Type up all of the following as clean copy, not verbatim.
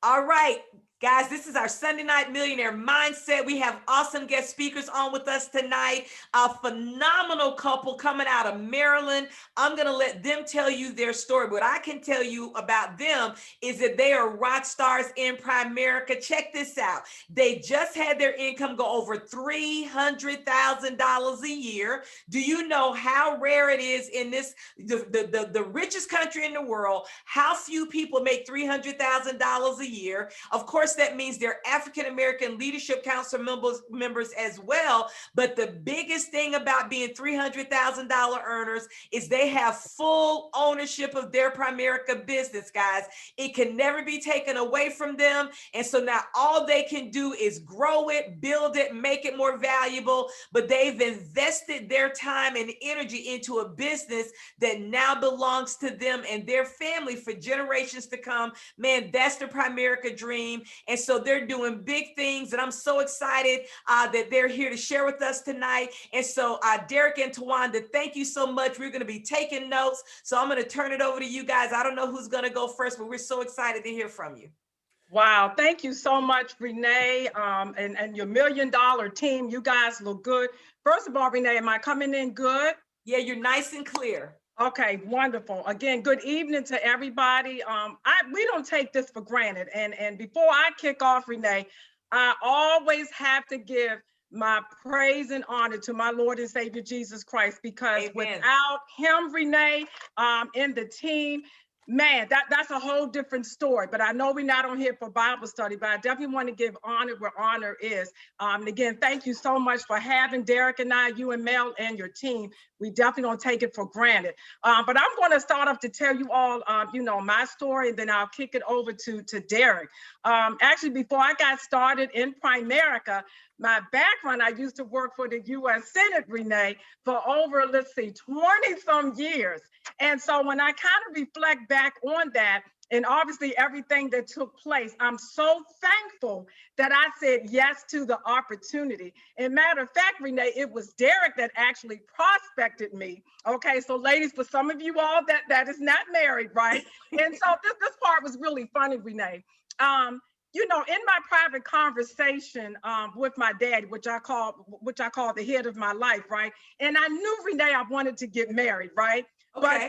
All right, guys, this is our Sunday Night Millionaire Mindset. We have awesome guest speakers on with us tonight. A phenomenal couple coming out of Maryland. I'm going to let them tell you their story. What I can tell you about them is that they are rock stars in Primerica. Check this out. They just had their income go over $300,000 a year. Do you know how rare it is in this, the richest country in the world? How few people make $300,000 a year? Of course, that means they're African American Leadership Council members as well. But the biggest thing about being $300,000 earners is they have full ownership of their Primerica business, guys. It can never be taken away from them. And so now all they can do is grow it, build it, make it more valuable. But they've invested their time and energy into a business that now belongs to them and their family for generations to come. Man, that's the Primerica dream. And so they're doing big things. And I'm so excited that they're here to share with us tonight. And so Derrick and Tawanda, thank you so much. We're going to be taking notes. So I'm going to turn it over to you guys. I don't know who's going to go first, but we're so excited to hear from you. Wow, thank you so much, Renee, and your $1 million team. You guys look good. First of all, Renee, am I coming in good? Yeah, you're nice and clear. Okay, wonderful. Again, good evening to everybody. We don't take this for granted. And before I kick off, Renee, I always have to give my praise and honor to my Lord and Savior Jesus Christ, because Amen. Without him, Renee, and the team, man, that's a whole different story. But I know we're not on here for Bible study, but I definitely want to give honor where honor is. And again, thank you so much for having Derrick and I, you and Mel and your team. We definitely don't take it for granted. But I'm going to start off to tell you all, my story, and then I'll kick it over to Derrick. Actually, before I got started in Primerica, my background, I used to work for the U.S. Senate, Renee, for over, 20 some years. And so when I kind of reflect back on that, and obviously everything that took place, I'm so thankful that I said yes to the opportunity. And matter of fact, Renee, it was Derrick that actually prospected me. Okay, so ladies, for some of you all that is not married, right? And so this part was really funny, Renee. In my private conversation with my dad, which I call the head of my life, right? And I knew, Renee, I wanted to get married, right? Okay.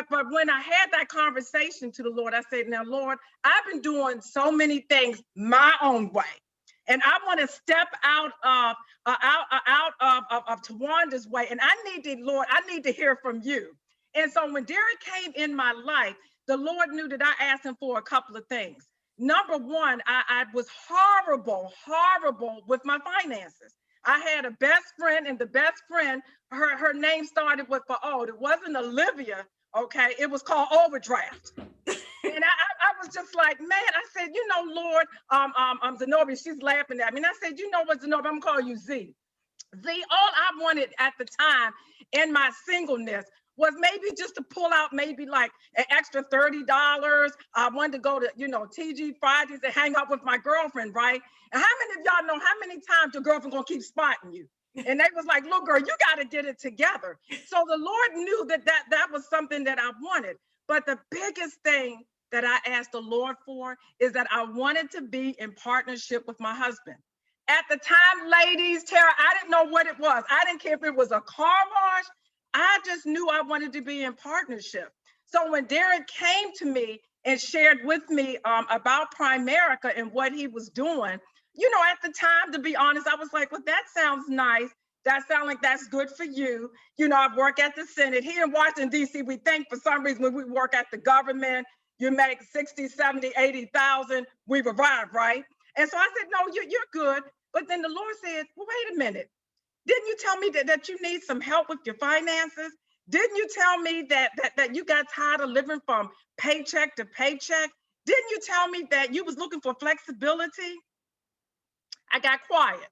But when I had that conversation to the Lord, I said, now, Lord, I've been doing so many things my own way. And I want to step out of Tawanda's way. And I need to hear from you. And so when Derrick came in my life, the Lord knew that I asked him for a couple of things. Number one, I was horrible with my finances. I had a best friend, and the best friend, her name started with the O. It wasn't Olivia, okay? It was called Overdraft. And I was just like, man, I said, Lord, Zenobia, she's laughing at me. And I said, you know what, Zenobia, I'm gonna call you Z. Z, all I wanted at the time in my singleness was maybe just to pull out maybe like an extra $30. I wanted to go to, TG Fridays and hang out with my girlfriend, right? And how many of y'all know how many times your girlfriend gonna keep spotting you? And they was like, look, girl, you got to get it together. So the Lord knew that was something that I wanted. But the biggest thing that I asked the Lord for is that I wanted to be in partnership with my husband. At the time, ladies, Tara, I didn't know what it was. I didn't care if it was a car wash. I just knew I wanted to be in partnership. So when Derrick came to me and shared with me about Primerica and what he was doing, at the time, to be honest, I was like, well, that sounds nice. That sounds like that's good for you. I work at the Senate. Here in Washington, D.C., we think for some reason when we work at the government, you make 60, 70, 80,000, we've arrived, right? And so I said, no, you're good. But then the Lord said, well, wait a minute. Didn't you tell me that you need some help with your finances? Didn't you tell me that you got tired of living from paycheck to paycheck? Didn't you tell me that you was looking for flexibility? I got quiet.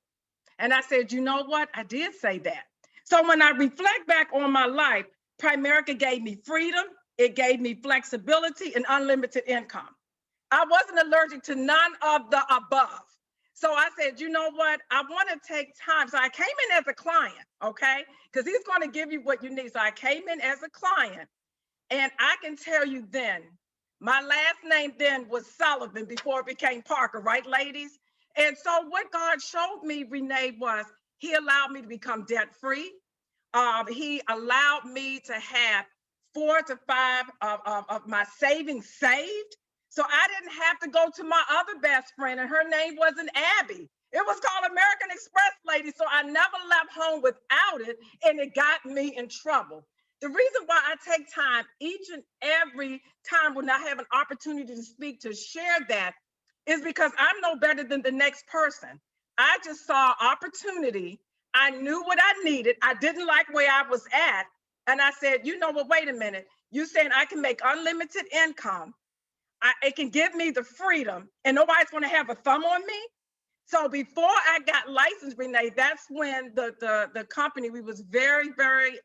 And I said, you know what? I did say that. So when I reflect back on my life, Primerica gave me freedom. It gave me flexibility and unlimited income. I wasn't allergic to none of the above. So I said, you know what? I want to take time. So I came in as a client, okay? Because he's going to give you what you need. So I came in as a client. And I can tell you then My last name then was Sullivan before it became Parker, right, ladies? And so what God showed me, Renee, was he allowed me to become debt free. He allowed me to have 4 to 5 of my savings saved. So I didn't have to go to my other best friend, and her name wasn't Abby. It was called American Express, lady. So I never left home without it, and it got me in trouble. The reason why I take time each and every time when I have an opportunity to speak to share that is because I'm no better than the next person. I just saw opportunity. I knew what I needed. I didn't like where I was at. And I said, you know what, wait a minute. You saying I can make unlimited income. It can give me the freedom and nobody's going to have a thumb on me. So before I got licensed, Renee, that's when the company, we was very, very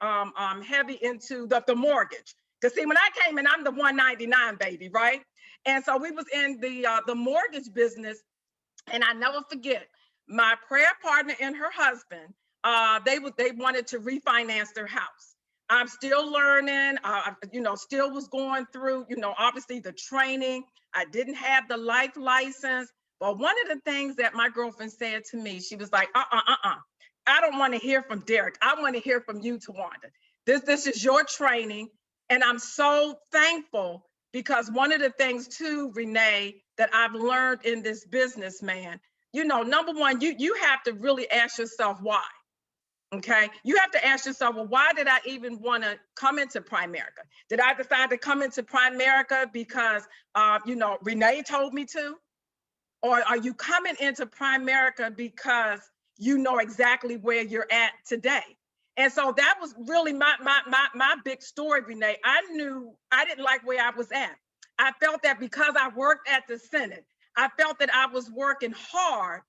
heavy into the mortgage. Because see, when I came in, I'm the 199 baby, right? And so we was in the mortgage business, and I never forget, my prayer partner and her husband, they wanted to refinance their house. I'm still learning, still was going through, obviously the training. I didn't have the life license. But one of the things that my girlfriend said to me, she was like, I don't want to hear from Derrick. I want to hear from you, Tawanda. This is your training. And I'm so thankful because one of the things too, Renee, that I've learned in this business, man, number one, you have to really ask yourself why. Okay, you have to ask yourself, well, why did I even want to come into Primerica? Did I decide to come into Primerica because, Renee told me to? Or are you coming into Primerica because you know exactly where you're at today? And so that was really my big story, Renee. I knew I didn't like where I was at. I felt that because I worked at the Senate, I felt that I was working hard,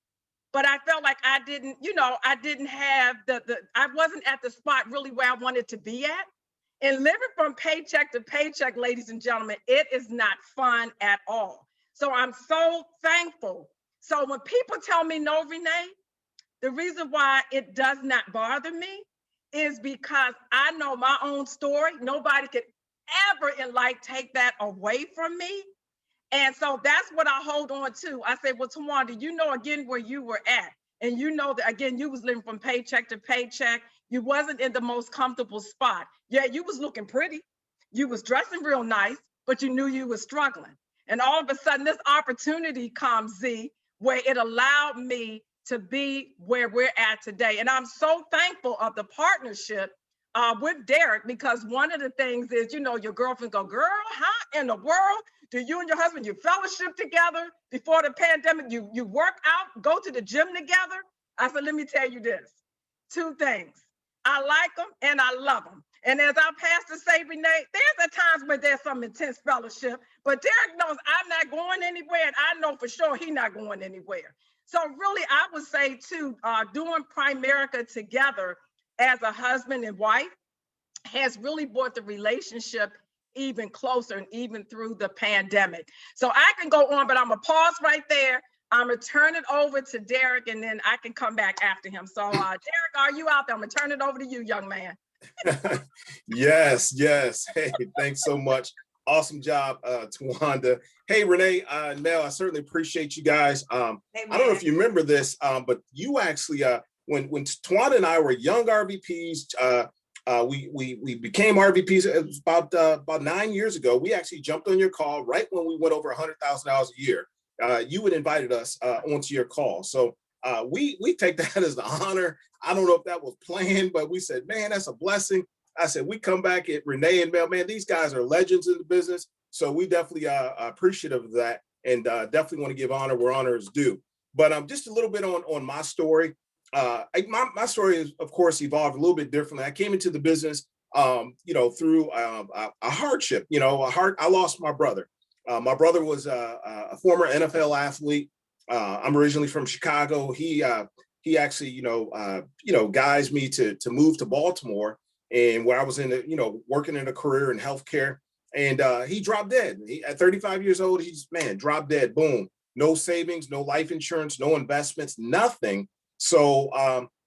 but I felt like I didn't have I wasn't at the spot really where I wanted to be at. And living from paycheck to paycheck, ladies and gentlemen, it is not fun at all. So I'm so thankful. So when people tell me no, Renee, the reason why it does not bother me is because I know my own story. Nobody could ever in life take that away from me. And so that's what I hold on to. I say, well, Tawanda, again where you were at. And that, again, you was living from paycheck to paycheck. You wasn't in the most comfortable spot. Yeah, you was looking pretty. You was dressing real nice, but you knew you was struggling. And all of a sudden, this opportunity comes, Z, where it allowed me to be where we're at today. And I'm so thankful of the partnership with Derrick, because one of the things is, your girlfriend go, girl, how in the world do you and your husband, you fellowship together before the pandemic, you work out, go to the gym together? I said, let me tell you this, 2 things. I like them and I love them. And as our pastor say, Renee, there's times where there's some intense fellowship, but Derrick knows I'm not going anywhere, and I know for sure he's not going anywhere. So really, I would say too, doing Primerica together as a husband and wife has really brought the relationship even closer, and even through the pandemic. So I can go on, but I'm gonna pause right there. I'm gonna turn it over to Derrick, and then I can come back after him. So Derrick, are you out there? I'm gonna turn it over to you, young man. Yes. Hey, thanks so much. Awesome job, Tawanda. Hey, Renee, Nell, I certainly appreciate you guys. Hey, I don't know if you remember this, but you actually, when Tawanda and I were young RVPs, we became RVPs. It was about 9 years ago. We actually jumped on your call right when we went over $100,000 a year. You had invited us onto your call, so we take that as an honor. I don't know if that was planned, but we said, man, that's a blessing. I said, we come back at Renee and Mel, man, these guys are legends in the business. So we definitely are appreciative of that, and definitely want to give honor where honor is due. But just a little bit on my story. My story is, of course, evolved a little bit differently. I came into the business, through a hardship. I lost my brother. My brother was a former NFL athlete. I'm originally from Chicago. He actually, guides me to move to Baltimore, and where I was working in a career in healthcare. And he dropped dead. At 35 years old, he's dropped dead. Boom. No savings, no life insurance, no investments, nothing. So,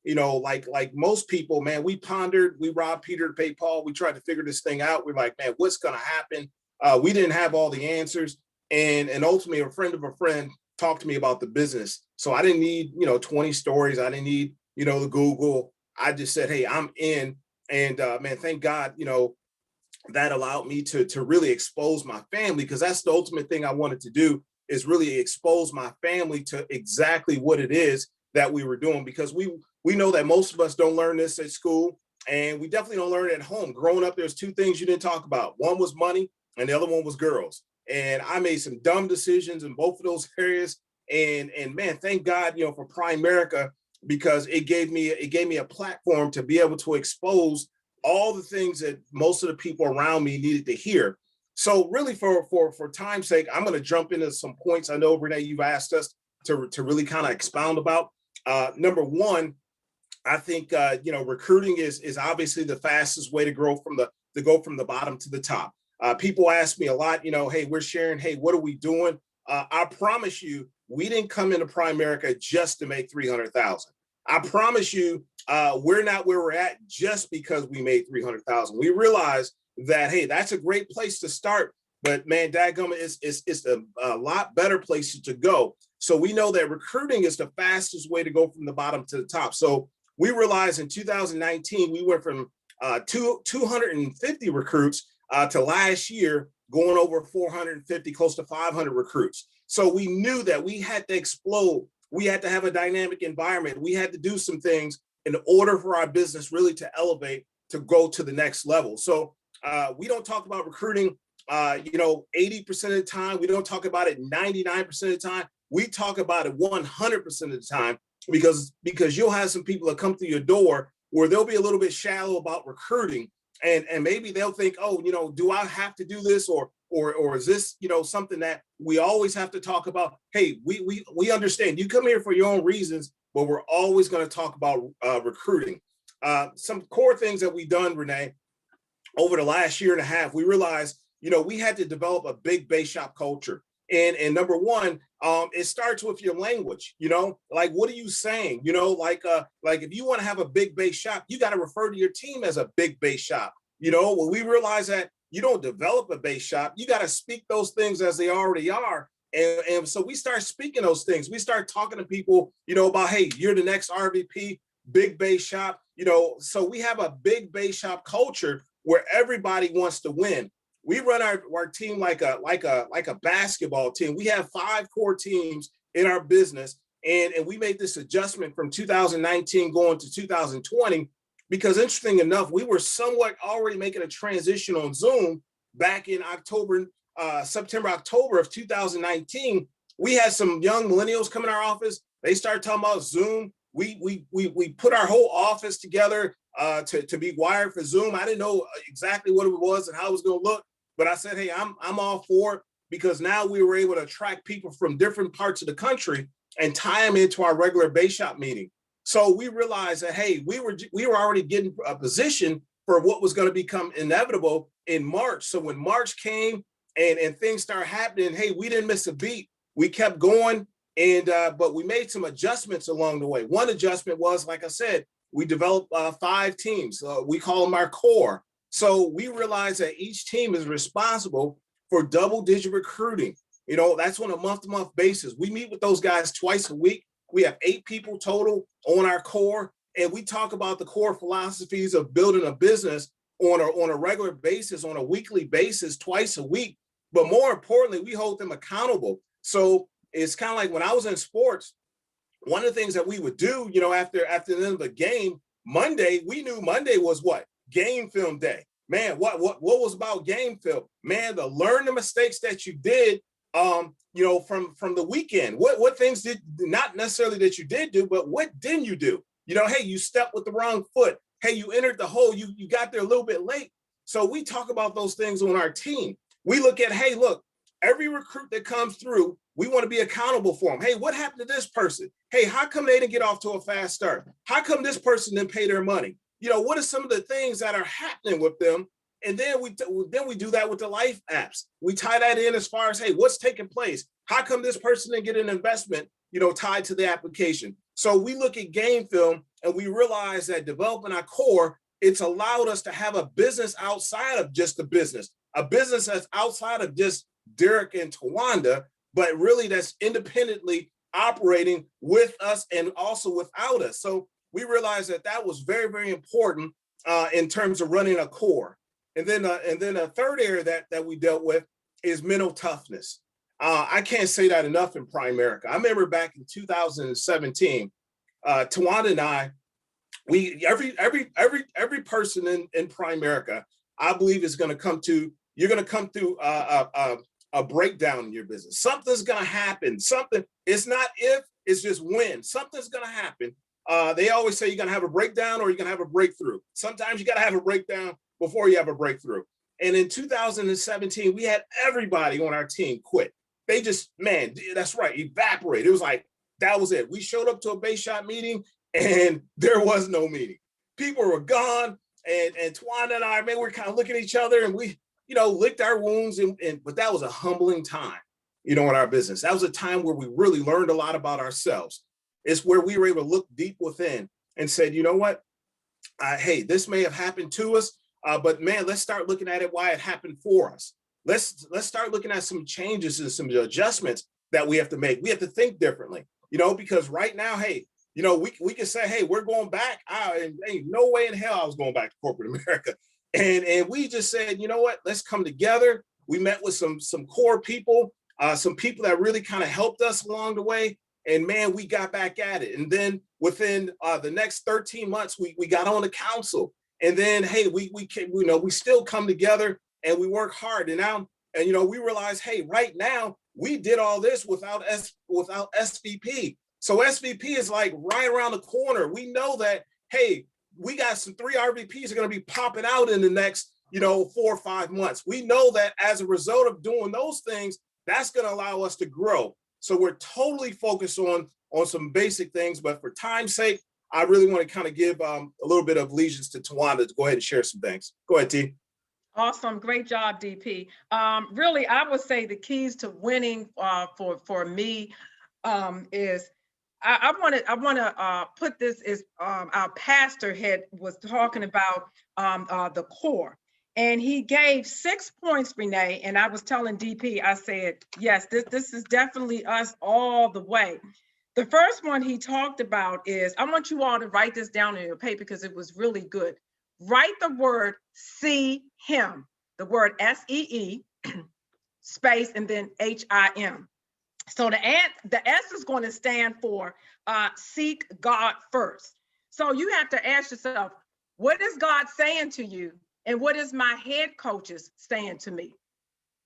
like most people, man, we pondered, we robbed Peter to pay Paul. We tried to figure this thing out. We're like, man, what's going to happen? We didn't have all the answers. And ultimately, a friend of a friend talked to me about the business. So I didn't need, 20 stories. I didn't need, the Google. I just said, hey, I'm in. And man, thank God, that allowed me to really expose my family, because that's the ultimate thing I wanted to do, is really expose my family to exactly what it is that we were doing, because we know that most of us don't learn this at school, and we definitely don't learn it at home. Growing up, there's two things you didn't talk about. One was money, and the other one was girls. And I made some dumb decisions in both of those areas. And man, thank God, for Primerica, because it gave me a platform to be able to expose all the things that most of the people around me needed to hear. So really, for time's sake, I'm going to jump into some points I know, Renee, you've asked us to really kind of expound about. Number one, I think recruiting is obviously the fastest way to go from the bottom to the top. People ask me a lot, hey, we're sharing, hey, what are we doing? I promise you, we didn't come into Primerica just to make 300,000. I promise you, we're not where we're at just because we made 300,000. We realize that, hey, that's a great place to start, but man, dadgummit, it's a lot better place to go. So we know that recruiting is the fastest way to go from the bottom to the top. So we realized in 2019, we went from 250 recruits to last year going over 450, close to 500 recruits. So we knew that we had to explode. We had to have a dynamic environment. We had to do some things in order for our business really to elevate, to go to the next level. So we don't talk about recruiting, 80% of the time. We don't talk about it 99% of the time. We talk about it 100% of the time, because you'll have some people that come through your door where they'll be a little bit shallow about recruiting. And maybe they'll think, oh, do I have to do this, or is this, something that we always have to talk about? Hey, we understand you come here for your own reasons, but we're always going to talk about recruiting. Some core things that we've done, Renee, over the last year and a half, we realized, we had to develop a big base shop culture. And number one, it starts with your language, like, what are you saying? Like if you want to have a big base shop, you got to refer to your team as a big base shop. When we realize that you don't develop a base shop, you got to speak those things as they already are. And so we start speaking those things. We start talking to people, about, hey, you're the next RVP, big base shop, so we have a big base shop culture where everybody wants to win. We run our team like a basketball team. We have 5 core teams in our business. And we made this adjustment from 2019 going to 2020, because interesting enough, we were somewhat already making a transition on Zoom back in September, October of 2019. We had some young millennials come in our office. They started talking about Zoom. We put our whole office together to be wired for Zoom. I didn't know exactly what it was and how it was going to look. But I said, hey, I'm all for it, because now we were able to attract people from different parts of the country and tie them into our regular base shop meeting. So we realized that, hey, we were already getting a position for what was going to become inevitable in March. So when March came and things started happening, hey, we didn't miss a beat. We kept going, but we made some adjustments along the way. One adjustment was, like I said, we developed 5 teams. We call them our core. So we realize that each team is responsible for double-digit recruiting. That's on a month-to-month basis. We meet with those guys twice a week. We have 8 people total on our core, and we talk about the core philosophies of building a business on a regular basis, on a weekly basis, twice a week. But more importantly, we hold them accountable. So it's kind of like when I was in sports, one of the things that we would do, after the end of the game, Monday, we knew Monday was what? Game film day. Man, what was about game film? Man, to learn the mistakes that you did, from the weekend. What things did, not necessarily that you did do, but what didn't you do? Hey, you stepped with the wrong foot. Hey, you entered the hole. You got there a little bit late. So we talk about those things on our team. We look at, hey, look, every recruit that comes through, we want to be accountable for them. Hey, what happened to this person? Hey, how come they didn't get off to a fast start? How come this person didn't pay their money? What are some of the things that are happening with them? And then we do that with the life apps. We tie that in as far as, hey, what's taking place? How come this person didn't get an investment, tied to the application? So we look at game film and we realize that developing our core, it's allowed us to have a business outside of just the business, a business outside of just the business. So we realize that, hey, we were already getting a position for what was going to become inevitable in March. So when March came, and things started happening, hey, we knew Monday was what? Game film day. Man, what was about game film? Man, to learn the mistakes that you did, from the weekend. What things did, not necessarily that you did do, but what did you do? Hey, you stepped with the wrong foot. Hey, you entered the hole. You got there a little bit late. So we talk about those things on our team. We look at, hey, look, every recruit that comes through, we want to be accountable for them. Hey, what happened to this person? Hey, how come this person didn't pay their money? What are some of the things that are happening with them? And then we do that with the life apps. We tie that in as far as, hey, what's taking place? How come this person didn't get an investment, tied to the application? So we realize that developing our core, it's allowed us to have a business outside of just the business, a business that's outside of just Derrick and Tawanda, but really that's independently operating with us and also without us. So we realized that that was very, very important in terms of running a core. And then a third area that we dealt with is mental toughness. I can't say that enough in Primerica. I remember back in 2017, Tawanda and I, every person in Primerica, I believe is going to come to, you're going to come through a breakdown in your business. Something's going to happen. Something, it's not if, it's just when. Something's going to happen. They always say you're going to have a breakdown or you're going to have a breakthrough. Sometimes you got to have a breakdown before you have a breakthrough. And in 2017, we had everybody on our team quit. They just, man, that's right, evaporated. It was like, that was it. We showed up to a base shop meeting and there was no meeting. People were gone. And Tawanda and I, man, we were kind of looking at each other and we, licked our wounds. But that was a humbling time, in our business. That was a time where we really learned a lot about ourselves. It's where we were able to look deep within and said, you know what? Hey, this may have happened to us, but man, let's start looking at it, why it happened for us. Let's start looking at some changes and some adjustments that we have to make. We have to think differently, because right now, hey, we can say, hey, we're going back. Ain't no way in hell I was going back to corporate America. And we just said, you know what, let's come together. We met with some core people, some people that really kind of helped us along the way. And man, we got back at it. And then within the next 13 months, we got on the council. And then, hey, we still come together and we work hard. And now, we realize, hey, right now, we did all this without SVP. So SVP is like right around the corner. We know that, hey, we got some 3 RVPs are going to be popping out in the next, 4 or 5 months. We know that as a result of doing those things, that's going to allow us to grow. So we're totally focused on some basic things. But for time's sake, I really want to kind of give a little bit of allegiance to Tawanda to go ahead and share some things. Go ahead, T. Awesome. Great job, DP. Really, I would say the keys to winning for me is I want to put this is our pastor was talking about the core, and he gave 6 points, Renee. And I was telling DP, I said, yes, this is definitely us all the way. The first one he talked about is, I want you all to write this down in your paper because it was really good. Write the word see him, the word SEE space and then HIM. So the S is going to stand for seek God first. So you have to ask yourself, what is God saying to you? And what is my head coaches saying to me?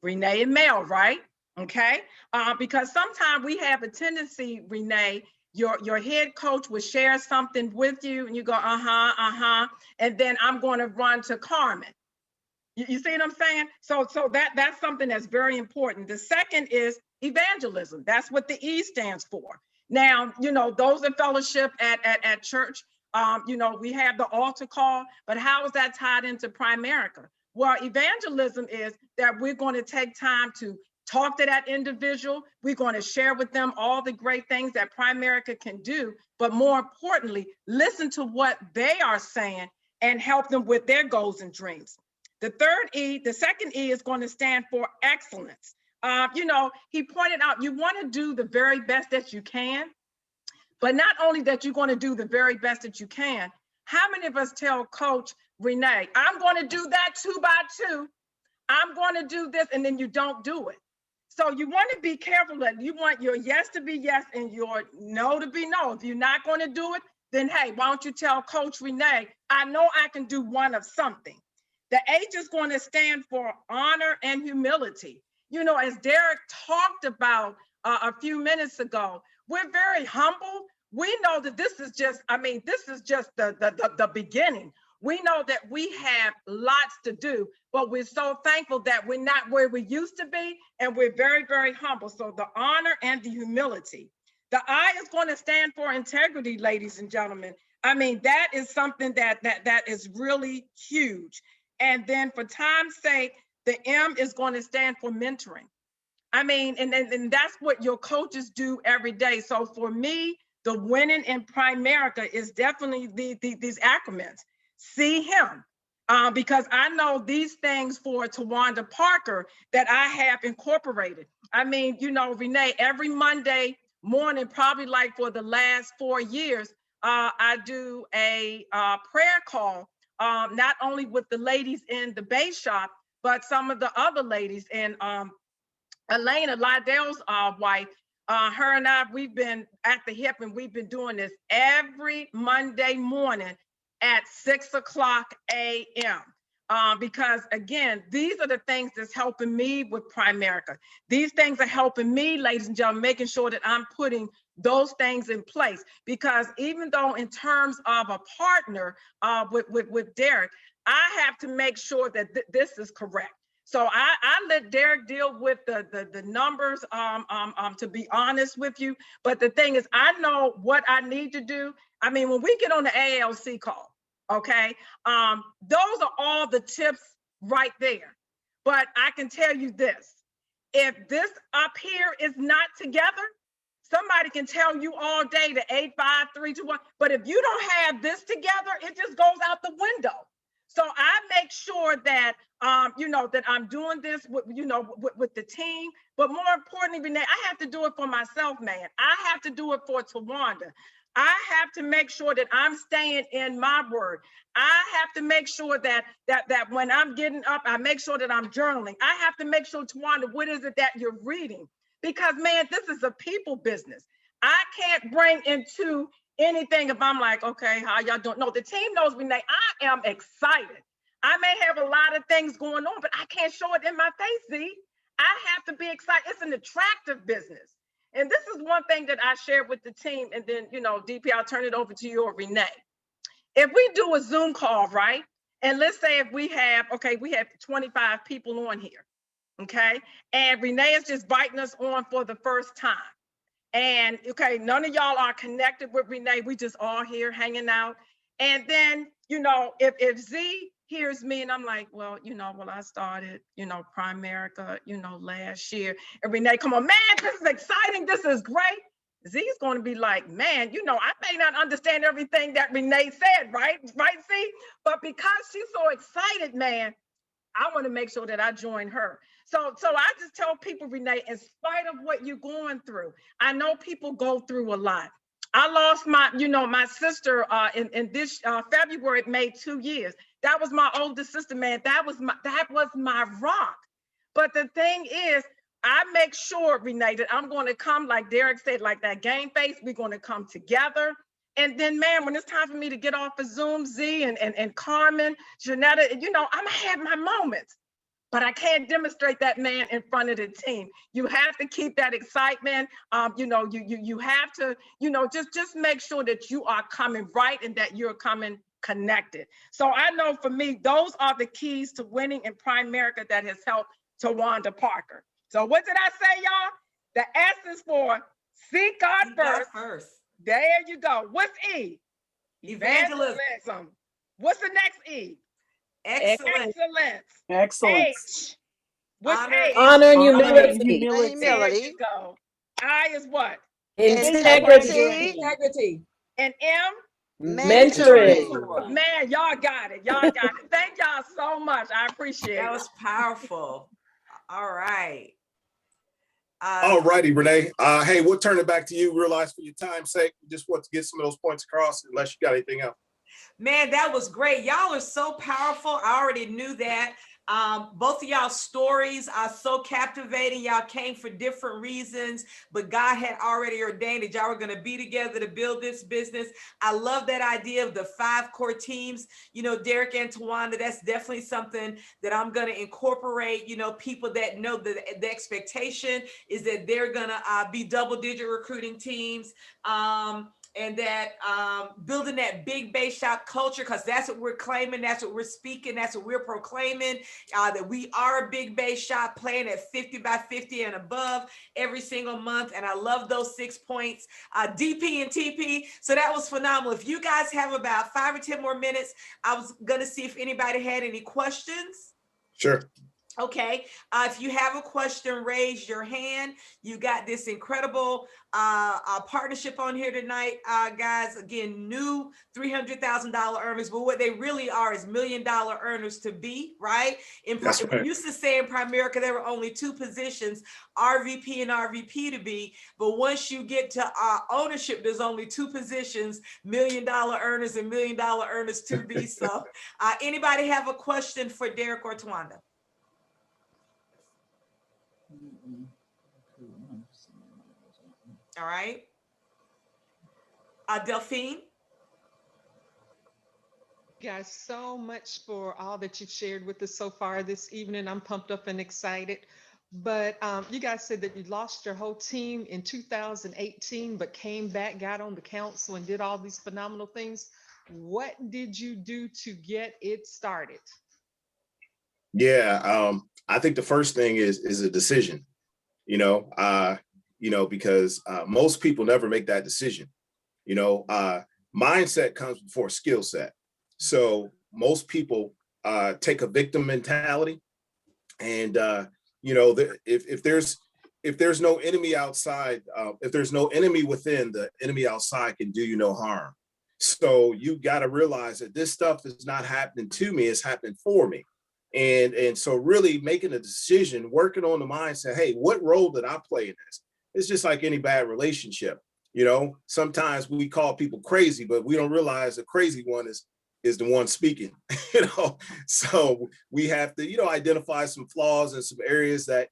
Renee and Mel, right? Okay. Because sometimes we have a tendency, Renee, your head coach will share something with you and you go, and then I'm going to run to Carmen. You see what I'm saying? So that's something that's very important. The second is evangelism. That's what the E stands for. Now, those in fellowship at church, we have the altar call, but how is that tied into Primerica? Well, evangelism is that we're going to take time to talk to that individual. We're going to share with them all the great things that Primerica can do, but more importantly, listen to what they are saying and help them with their goals and dreams. The second E is going to stand for excellence. He pointed out, you want to do the very best that you can, but not only that you're going to do the very best that you can. How many of us tell Coach Renee, I'm going to do that 2 by 2. I'm going to do this, and then you don't do it. So you want to be careful that you want your yes to be yes and your no to be no. If you're not going to do it, then hey, why don't you tell Coach Renee, I know I can do one of something. The H is going to stand for honor and humility. As Derrick talked about a few minutes ago, we're very humble. We know that this is just the beginning. We know that we have lots to do, but we're so thankful that we're not where we used to be, and we're very, very humble. So the honor and the humility. The I is going to stand for integrity, ladies and gentlemen. That is something that is really huge. And then for time's sake, the M is going to stand for mentoring. And that's what your coaches do every day. So for me, the winning in Primerica is definitely these acronyms. See him. because I know these things for Tawanda Parker that I have incorporated. I mean, you know, Renee, every Monday morning, probably like for the last 4 years, I do a prayer call, not only with the ladies in the Bay Shop, but some of the other ladies. And Elena, Lydell's wife, her and I, we've been at the hip, and we've been doing this every Monday morning at 6 o'clock a.m. Because again, these are the things that's helping me with Primerica. These things are helping me, ladies and gentlemen, making sure that I'm putting those things in place. Because even though in terms of a partner with Derrick, I have to make sure that this is correct. So I let Derrick deal with the numbers, to be honest with you. But the thing is, I know what I need to do. I mean, when we get on the ALC call, okay, those are all the tips right there. But I can tell you this, if this up here is not together, somebody can tell you all day the 8, 5, 3, 2, 1. But if you don't have this together, it just goes out the window. So I make sure that, you know, that I'm doing this with, you know, with the team. But more importantly, Renee, I have to do it for myself, man. I have to do it for Tawanda. I have to make sure that I'm staying in my word. I have to make sure that when I'm getting up, I make sure that I'm journaling. I have to make sure, Tawanda, what is it that you're reading? Because, man, this is a people business. I can't bring into anything if I'm like, okay, how y'all doing? No, the team knows, Renee, I am excited. I may have a lot of things going on, but I can't show it in my face, Z. I have to be excited. It's an attractive business. And this is one thing that I shared with the team. And then, you know, DP, I'll turn it over to you or Renee. If we do a Zoom call, right? And let's say if we have, okay, we have 25 people on here, okay? And Renee is just biting us on for the first time. And okay, none of y'all are connected with Renee. We just all here hanging out. And then, you know, if Z hears me and I'm like, well, you know, well, I started, you know, Primerica, you know, last year. And Renee, come on, man, this is exciting. This is great. Z is going to be like, man, you know, I may not understand everything that Renee said, right? Right, Z? But because she's so excited, man, I want to make sure that I join her. So I just tell people, Renee, in spite of what you're going through, I know people go through a lot. I lost my, you know, my sister in this February, it made 2 years. That was my oldest sister, man. That was my rock. But the thing is, I make sure, Renee, that I'm going to come, like Derrick said, like that game face, we're going to come together. And then, man, when it's time for me to get off of Zoom, Z and Carmen, Janetta, you know, I'm gonna have my moments, but I can't demonstrate that, man, in front of the team. You have to keep that excitement. You know, you have to, you know, just make sure that you are coming right and that you're coming connected. So I know for me, those are the keys to winning in Primerica that has helped Tawanda Parker. So what did I say, y'all? The S is for seek God first. There you go. What's E? Evangelism. What's the next E? Excellence. H. What's A? Honor and humility. There you go. I is what? Integrity. And M? Mentoring. Man, y'all got it. Y'all got it. Thank y'all so much. I appreciate it. That was powerful. All right. All righty, Renee. Hey, we'll turn it back to you. Realize for your time's sake, we just want to get some of those points across, unless you got anything else. Man, that was great. Y'all are so powerful. I already knew that. Both of y'all's stories are so captivating. Y'all came for different reasons, but God had already ordained that y'all were going to be together to build this business. I love that idea of the 5 core teams. You know, Derrick and Tawanda, that's definitely something that I'm going to incorporate. You know, people that know that the expectation is that they're going to be double-digit recruiting teams. And that building that big Bay Shop culture, because that's what we're claiming, that's what we're speaking, that's what we're proclaiming, that we are a big Bay Shop playing at 50 by 50 and above every single month. And I love those 6 points, DP and TP. So that was phenomenal. If you guys have about 5 or 10 more minutes, I was going to see if anybody had any questions. Sure. Okay, if you have a question, raise your hand. You got this incredible partnership on here tonight, guys. Again, new $300,000 earners, but what they really are is $1 million earners to be, right? That's We right. used to say in Primerica there were only two positions, RVP and RVP to be, but once you get to ownership, there's only two positions, $1 million earners and $1 million earners to be. So anybody have a question for Derrick or Tawanda? All right. Delphine? Guys, so much for all that you've shared with us so far this evening. I'm pumped up and excited. But you guys said that you lost your whole team in 2018, but came back, got on the council, and did all these phenomenal things. What did you do to get it started? Yeah, I think the first thing is a decision. Because most people never make that decision. Mindset comes before skill set. So most people take a victim mentality, and if there's no enemy outside, if there's no enemy within, the enemy outside can do you no harm. So you got to realize that this stuff is not happening to me; it's happening for me. And so really making a decision, working on the mindset, hey, what role did I play in this? It's just like any bad relationship. Sometimes we call people crazy, but we don't realize the crazy one is the one speaking. So we have to, identify some flaws and some areas that,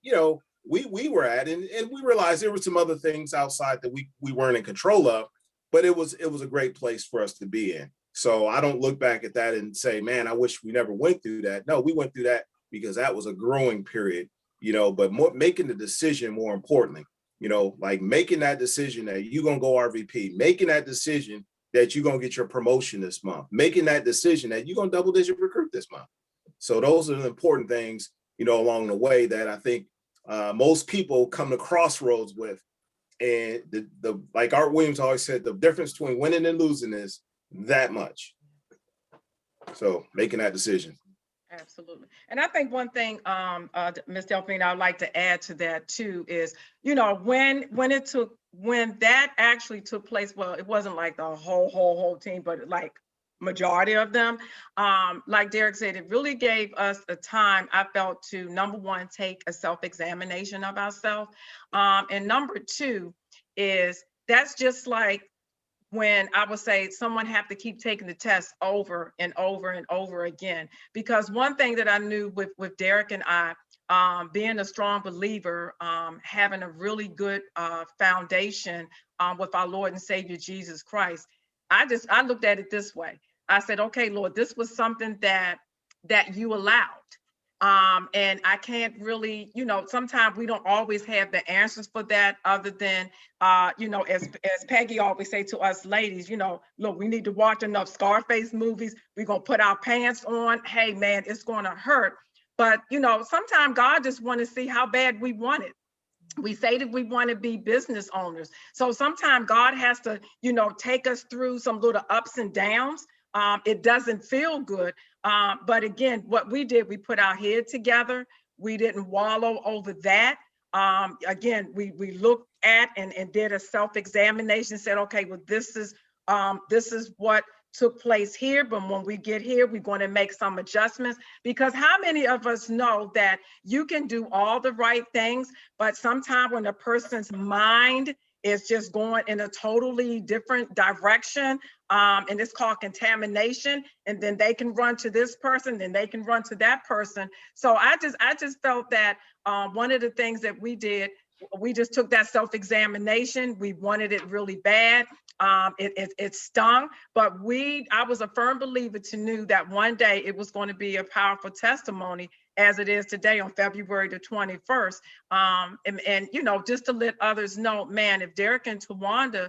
we were at, and we realized there were some other things outside that we weren't in control of, but it was a great place for us to be in. So I don't look back at that and say, man, I wish we never went through that. No, we went through that because that was a growing period, but making the decision more importantly, like making that decision that you're going to go RVP, making that decision that you're going to get your promotion this month, making that decision that you're going to double digit recruit this month. So those are the important things, along the way that I think most people come to crossroads with. And the like Art Williams always said, the difference between winning and losing is that much. So making that decision. Absolutely. And I think one thing, Ms. Delphine, I'd like to add to that too is, when that actually took place, well, it wasn't like the whole team, but like majority of them, like Derrick said, it really gave us a time, I felt, to number one, take a self-examination of ourselves. And number two is that's just like when I would say someone have to keep taking the test over and over and over again. Because one thing that I knew with Derrick and I, being a strong believer, having a really good foundation with our Lord and Savior, Jesus Christ, I looked at it this way. I said, okay, Lord, this was something that you allowed. And I can't really, sometimes we don't always have the answers for that other than, as Peggy always say to us ladies, look, we need to watch enough Scarface movies. We're going to put our pants on. Hey, man, it's going to hurt. But, sometimes God just want to see how bad we want it. We say that we want to be business owners. So sometimes God has to, take us through some little ups and downs. It doesn't feel good. But again, what we did, we put our head together. We didn't wallow over that. Again, we looked at and did a self-examination, said, okay, well, this is what took place here, but when we get here, we're going to make some adjustments. Because how many of us know that you can do all the right things, but sometimes when a person's mind is just going in a totally different direction, and it's called contamination, and then they can run to this person, then they can run to that person. So I just felt that one of the things that we did, we just took that self-examination. We wanted it really bad. It stung, but I was a firm believer to know that one day it was going to be a powerful testimony, as it is today on February the 21st. And just to let others know, man, if Derrick and Tawanda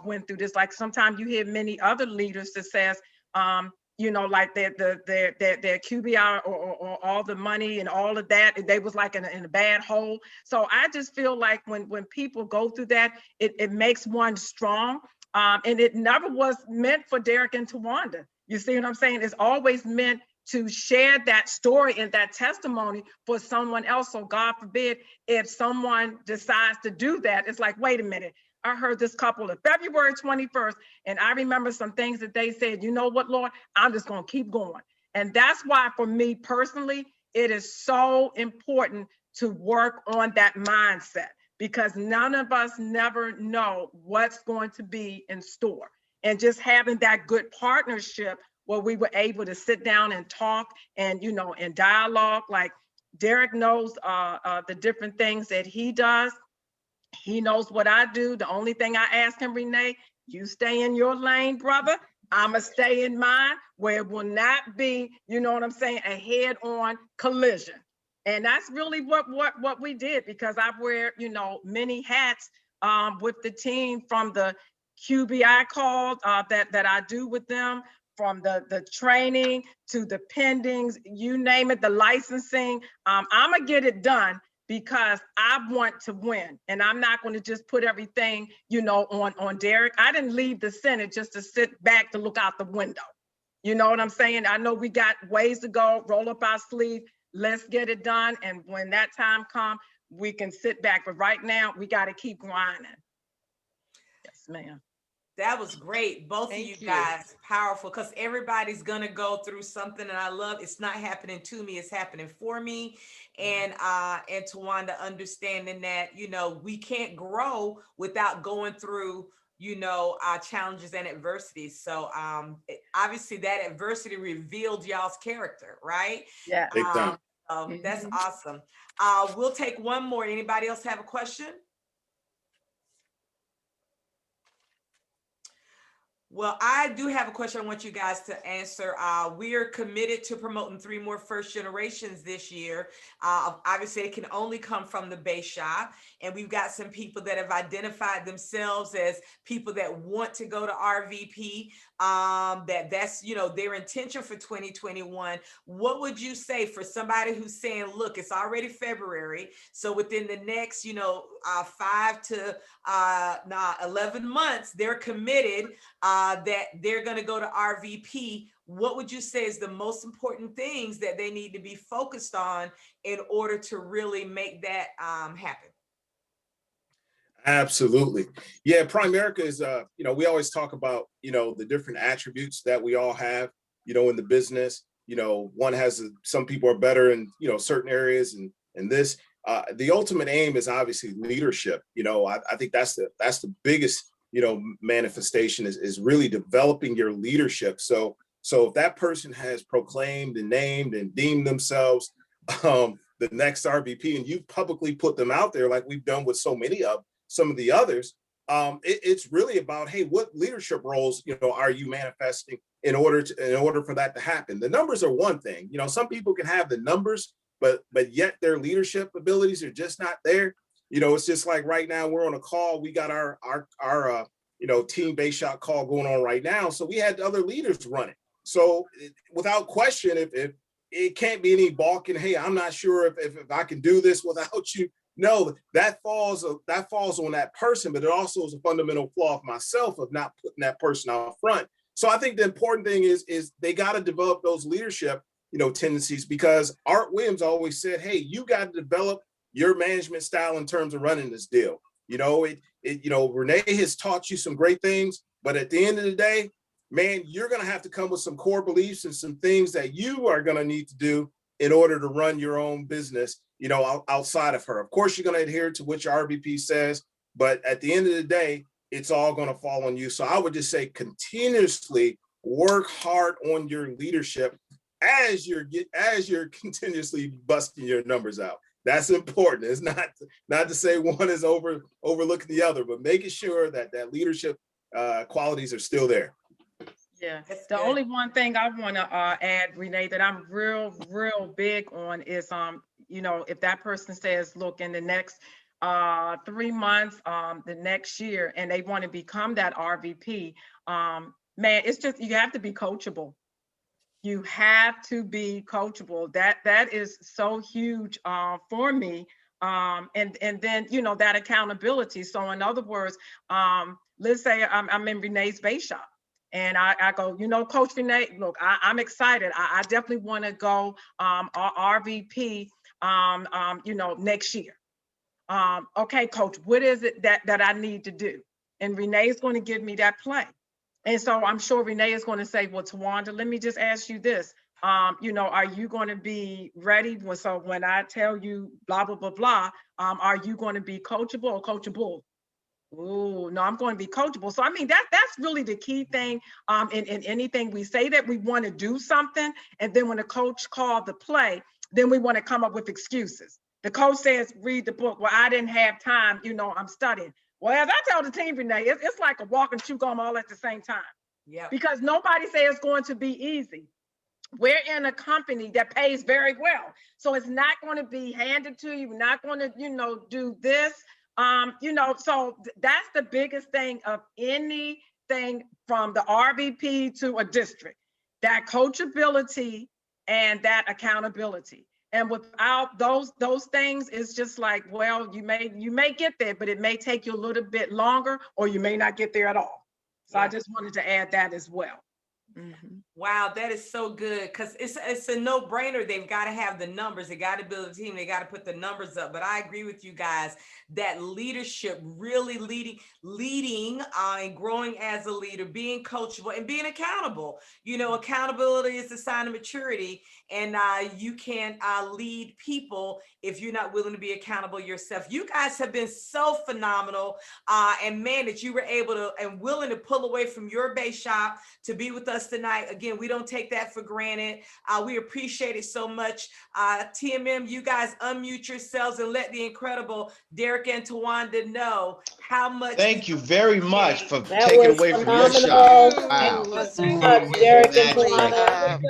went through this, like sometimes you hear many other leaders that says, like their QBR or all the money and all of that, they was like in a bad hole. So I just feel like when people go through that, it makes one strong. And it never was meant for Derrick and Tawanda. You see what I'm saying? It's always meant to share that story and that testimony for someone else. So God forbid, if someone decides to do that, it's like, wait a minute, I heard this couple of February 21st, and I remember some things that they said, you know what, Lord, I'm just going to keep going. And that's why for me personally, it is so important to work on that mindset, because none of us never know what's going to be in store. And just having that good partnership where we were able to sit down and talk and, you know, and dialogue, like Derrick knows the different things that he does. He knows what I do. The only thing I ask him, Renee, you stay in your lane, brother. I'ma stay in mine, where it will not be, you know what I'm saying, a head-on collision. And that's really what we did, because I wear, you know, many hats with the team, from the QBI calls that I do with them, from the training to the pendings, you name it, the licensing. I'm gonna get it done, because I want to win. And I'm not going to just put everything, you know, on Derrick. I didn't leave the Senate just to sit back to look out the window. You know what I'm saying? I know we got ways to go, roll up our sleeve, let's get it done. And when that time comes, we can sit back. But right now, we got to keep grinding. Yes, ma'am. That was great. Both Thank of you you. guys, powerful, because everybody's going to go through something. And I love, it's not happening to me, it's happening for me. And Tawanda, understanding that, you know, we can't grow without going through, you know, challenges and adversities. So obviously that adversity revealed y'all's character, right? Yeah. Big time. That's awesome. We'll take one more. Anybody else have a question? Well, I do have a question I want you guys to answer. We are committed to promoting 3 more first generations this year. Obviously, it can only come from the base shop. And we've got some people that have identified themselves as people that want to go to RVP, that's, you know, their intention for 2021. What would you say for somebody who's saying, look, it's already February. So within the next, you know, 5 to 11 months, they're committed that they're going to go to RVP. What would you say is the most important things that they need to be focused on in order to really make that happen? Absolutely. Yeah, Primerica is, you know, we always talk about, you know, the different attributes that we all have, you know, in the business. You know, one has, some people are better in, you know, certain areas, and this, the ultimate aim is obviously leadership. You know, I think that's the biggest, you know, manifestation is really developing your leadership. So if that person has proclaimed and named and deemed themselves the next RVP, and you publicly put them out there, like we've done with some of the others, it's really about, hey, what leadership roles, you know, are you manifesting in order for that to happen? The numbers are one thing. You know, some people can have the numbers, but yet their leadership abilities are just not there. You know, it's just like right now we're on a call. We got our you know, team base shot call going on right now. So we had other leaders running. So without question, if it can't be any balking, hey, I'm not sure if I can do this without you. No, that falls on that person, but it also is a fundamental flaw of myself of not putting that person out front. So I think the important thing is they got to develop those leadership, you know, tendencies, because Art Williams always said, hey, you got to develop your management style in terms of running this deal. You know, you know, Renee has taught you some great things, but at the end of the day, man, you're going to have to come with some core beliefs and some things that you are going to need to do in order to run your own business, you know, outside of her. Of course, you're going to adhere to what your RVP says, but at the end of the day, it's all going to fall on you. So I would just say continuously work hard on your leadership as you're continuously busting your numbers out. That's important. It's not to say one is overlooking the other, but making sure that leadership qualities are still there. Yeah. The only one thing I want to add, Renee, that I'm real big on is, you know, if that person says, look, in the next 3 months, the next year, and they want to become that RVP, man, it's just, you have to be coachable. You have to be coachable. That is so huge for me. And then, you know, that accountability. So in other words, let's say I'm in Renee's base shop. And I go, you know, Coach Renee, look, I'm excited. I definitely want to go RVP, you know, next year. Okay, Coach, what is it that I need to do? And Renee is going to give me that plan. And so I'm sure Renee is going to say, well, Tawanda, let me just ask you this. You know, are you going to be ready? So when I tell you blah, blah, blah, blah, are you going to be coachable or coachable? Oh, no, I'm going to be coachable. So, I mean, that's really the key thing in anything. We say that we want to do something, and then when the coach called the play, then we want to come up with excuses. The coach says, read the book. Well, I didn't have time. You know, I'm studying. Well, as I tell the team, Renee, it's like a walk and chew gum all at the same time. Yeah. Because nobody says it's going to be easy. We're in a company that pays very well. So it's not going to be handed to you. We're not going to, you know, do this. You know, so that's the biggest thing of anything from the RVP to a district, that coachability and that accountability. And without those things, it's just like, well, you may get there, but it may take you a little bit longer, or you may not get there at all. So yeah. I just wanted to add that as well. Mm-hmm. Wow, that is so good, because it's a no-brainer. They've got to have the numbers. They got to build a team. They got to put the numbers up. But I agree with you guys that leadership, really leading and growing as a leader, being coachable and being accountable. You know, accountability is a sign of maturity, and you can't lead people if you're not willing to be accountable yourself. You guys have been so phenomenal, and man, that you were able to and willing to pull away from your base shop to be with us tonight. Again, we don't take that for granted. We appreciate it so much. TMM, you guys unmute yourselves and let the incredible Derrick and Tawanda know how much. Thank you very much for That taking was away from your phenomenal. shop. Wow. Thank you so much, Derrick and Tawanda.